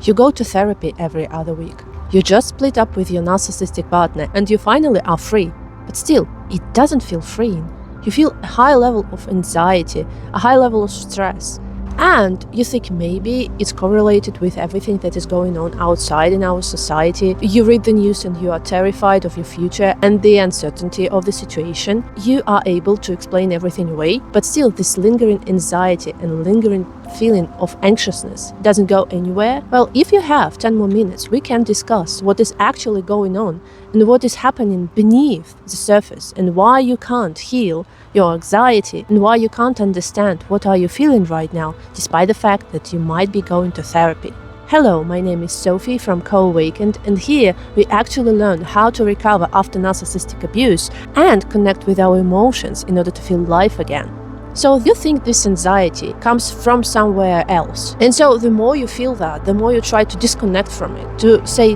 You go to therapy every other week. You just split up with your narcissistic partner and you finally are free. But still, it doesn't feel freeing. You feel a high level of anxiety, a high level of stress. And you think maybe it's correlated with everything that is going on outside in our society. You read the news and you are terrified of your future and the uncertainty of the situation. You are able to explain everything away, but still this lingering anxiety and lingering feeling of anxiousness doesn't go anywhere. Well, if you have 10 more minutes, we can discuss what is actually going on and what is happening beneath the surface and why you can't heal your anxiety and why you can't understand what are you feeling right now, despite the fact that you might be going to therapy. Hello, my name is Sophie from Co-Awakened, and here we actually learn how to recover after narcissistic abuse and connect with our emotions in order to feel life again. So you think this anxiety comes from somewhere else. And so the more you feel that, the more you try to disconnect from it, to say,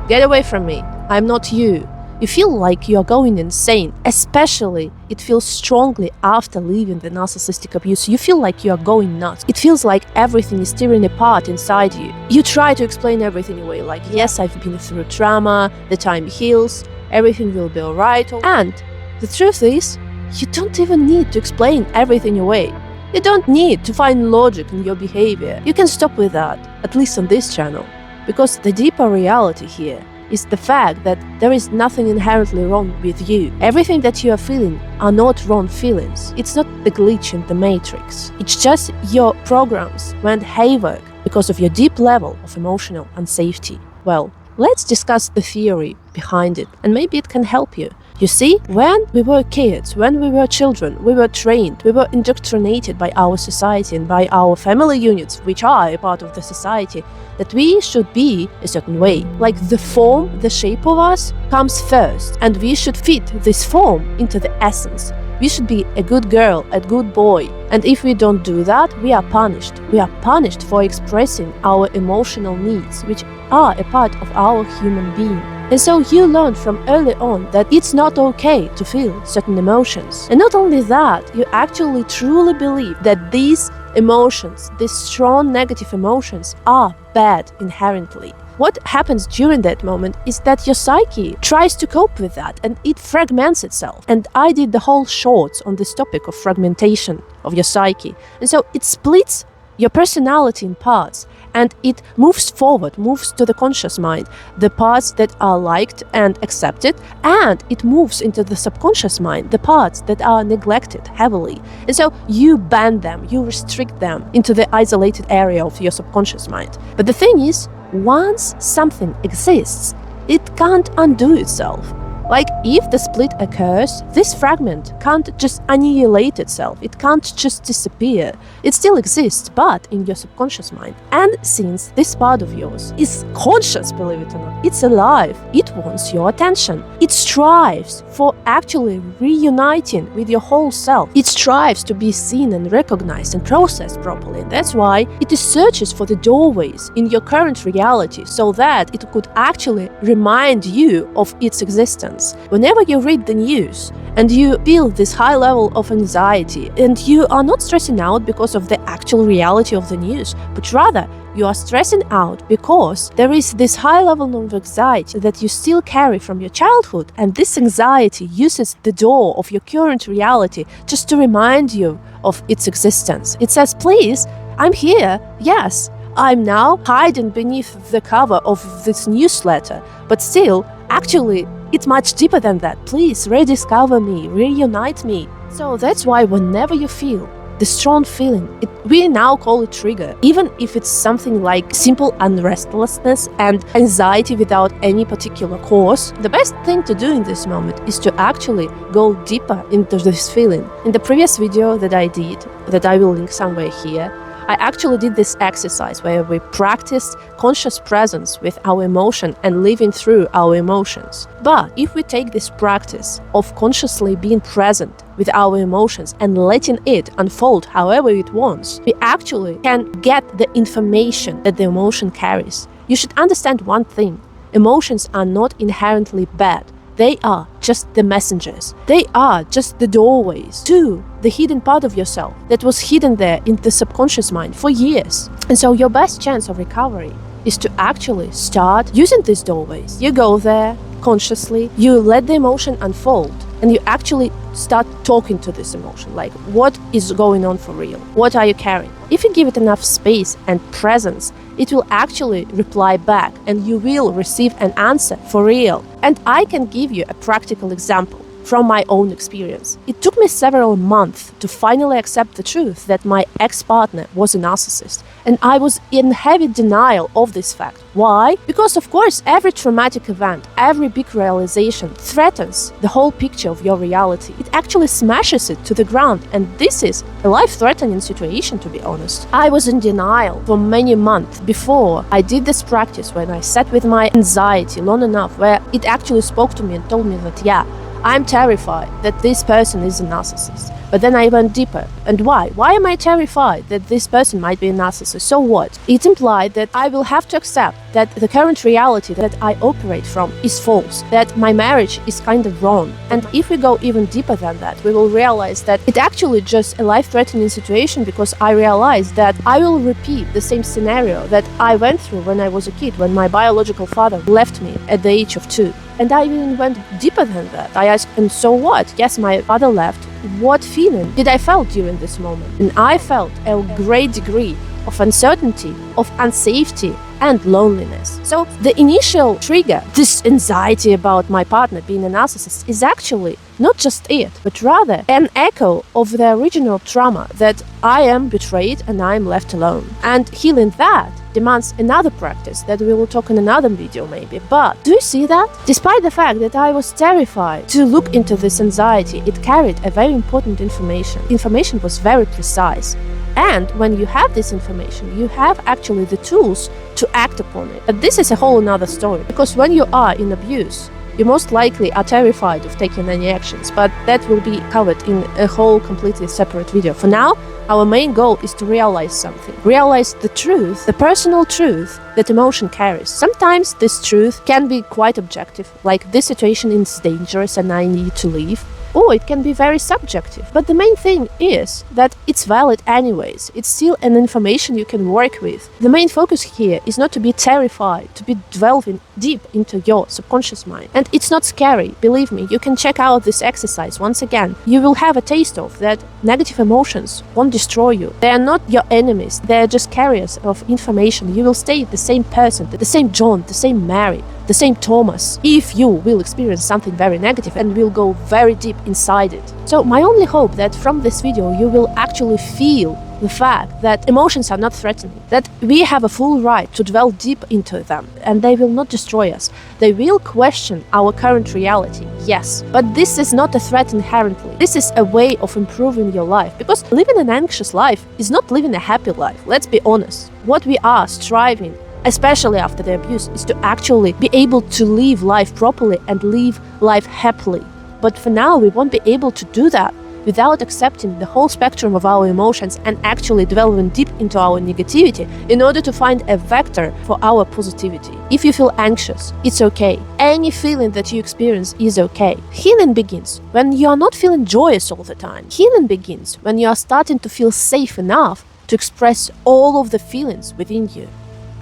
get away from me, I'm not you. You feel like you're going insane, especially it feels strongly after leaving the narcissistic abuse. You feel like you're going nuts. It feels like everything is tearing apart inside you. You try to explain everything away, like, yes, I've been through trauma, the time heals, everything will be alright. And the truth is, you don't even need to explain everything away. You don't need to find logic in your behavior. You can stop with that, at least on this channel. Because the deeper reality here is the fact that there is nothing inherently wrong with you. Everything that you are feeling are not wrong feelings. It's not the glitch in the matrix. It's just your programs went haywire because of your deep level of emotional unsafety. Well, let's discuss the theory behind it, and maybe it can help you. You see, when we were kids, when we were children, we were trained, we were indoctrinated by our society and by our family units, which are a part of the society, that we should be a certain way. Like the form, the shape of us comes first, and we should fit this form into the essence. We should be a good girl, a good boy. And if we don't do that, we are punished. We are punished for expressing our emotional needs, which are a part of our human being. And so you learn from early on that it's not okay to feel certain emotions. And not only that, you actually truly believe that these emotions, these strong negative emotions, are bad inherently. What happens during that moment is that your psyche tries to cope with that and it fragments itself. And I did the whole shorts on this topic of fragmentation of your psyche. And so it splits your personality in parts and it moves forward, moves to the conscious mind, the parts that are liked and accepted, and it moves into the subconscious mind, the parts that are neglected heavily. And so you ban them, you restrict them into the isolated area of your subconscious mind. But the thing is, once something exists, it can't undo itself. Like, if the split occurs, this fragment can't just annihilate itself, it can't just disappear. It still exists, but in your subconscious mind. And since this part of yours is conscious, believe it or not, it's alive, it wants your attention. It strives for actually reuniting with your whole self. It strives to be seen and recognized and processed properly. And that's why it searches for the doorways in your current reality so that it could actually remind you of its existence. Whenever you read the news and you feel this high level of anxiety and you are not stressing out because of the actual reality of the news, but rather you are stressing out because there is this high level of anxiety that you still carry from your childhood, and this anxiety uses the door of your current reality just to remind you of its existence. It says, please, I'm here, yes, I'm now hiding beneath the cover of this newsletter, but still, actually, it's much deeper than that. Please rediscover me, reunite me. So that's why whenever you feel the strong feeling, we now call it trigger, even if it's something like simple unrestlessness and anxiety without any particular cause, the best thing to do in this moment is to actually go deeper into this feeling. In the previous video that I did, that I will link somewhere here, I actually did this exercise where we practiced conscious presence with our emotion and living through our emotions. But if we take this practice of consciously being present with our emotions and letting it unfold however it wants, we actually can get the information that the emotion carries. You should understand one thing: emotions are not inherently bad. They are just the messengers. They are just the doorways to the hidden part of yourself that was hidden there in the subconscious mind for years. And so your best chance of recovery is to actually start using these doorways. You go there consciously, you let the emotion unfold, and you actually start talking to this emotion, like, what is going on for real? What are you carrying? If you give it enough space and presence, it will actually reply back, and you will receive an answer for real. And I can give you a practical example from my own experience. It took me several months to finally accept the truth that my ex-partner was a narcissist, and I was in heavy denial of this fact. Why? Because of course every traumatic event, every big realization threatens the whole picture of your reality. It actually smashes it to the ground, and this is a life-threatening situation, to be honest. I was in denial for many months before I did this practice, when I sat with my anxiety long enough, where it actually spoke to me and told me that, yeah, I'm terrified that this person is a narcissist. But then I went deeper. And why? Why am I terrified that this person might be a narcissist? So what? It implied that I will have to accept that the current reality that I operate from is false, that my marriage is kind of wrong. And if we go even deeper than that, we will realize that it's actually just a life-threatening situation, because I realized that I will repeat the same scenario that I went through when I was a kid, when my biological father left me at the age of 2. And I even went deeper than that. I asked, and so what? Yes, my father left. What feeling did I felt during this moment? And I felt a great degree of uncertainty, of unsafety, and loneliness. So the initial trigger, this anxiety about my partner being a narcissist, is actually not just it, but rather an echo of the original trauma that I am betrayed and I am left alone. And healing that demands another practice that we will talk in another video maybe. But do you see that? Despite the fact that I was terrified to look into this anxiety, it carried a very important information. Information was very precise. And when you have this information, you have actually the tools to act upon it. But this is a whole another story, because when you are in abuse, you most likely are terrified of taking any actions, but that will be covered in a whole completely separate video. For now, our main goal is to realize something. Realize the truth, the personal truth that emotion carries. Sometimes this truth can be quite objective, like this situation is dangerous and I need to leave. Or it can be very subjective. But the main thing is that it's valid anyways. It's still an information you can work with. The main focus here is not to be terrified, to be delving deep into your subconscious mind. And it's not scary, believe me. You can check out this exercise once again. You will have a taste of that negative emotions won't destroy you. They are not your enemies. They are just carriers of information. You will stay the same person, the same John, the same Mary, the same Thomas, if you will experience something very negative and will go very deep inside it. So my only hope that from this video you will actually feel the fact that emotions are not threatening, that we have a full right to dwell deep into them, and they will not destroy us. They will question our current reality, yes, but this is not a threat inherently. This is a way of improving your life, because living an anxious life is not living a happy life. Let's be honest. What we are striving, especially after the abuse, is to actually be able to live life properly and live life happily. But for now, we won't be able to do that without accepting the whole spectrum of our emotions and actually delving deep into our negativity in order to find a vector for our positivity. If you feel anxious, it's okay. Any feeling that you experience is okay. Healing begins when you are not feeling joyous all the time. Healing begins when you are starting to feel safe enough to express all of the feelings within you.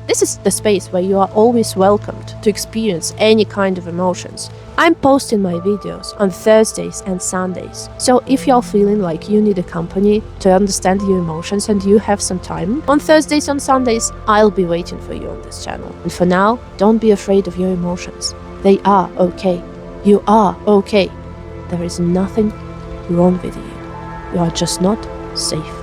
This is the space where you are always welcomed to experience any kind of emotions. I'm posting my videos on Thursdays and Sundays, so if you're feeling like you need a company to understand your emotions and you have some time, on Thursdays and Sundays, I'll be waiting for you on this channel. And for now, don't be afraid of your emotions. They are okay. You are okay. There is nothing wrong with you. You are just not safe.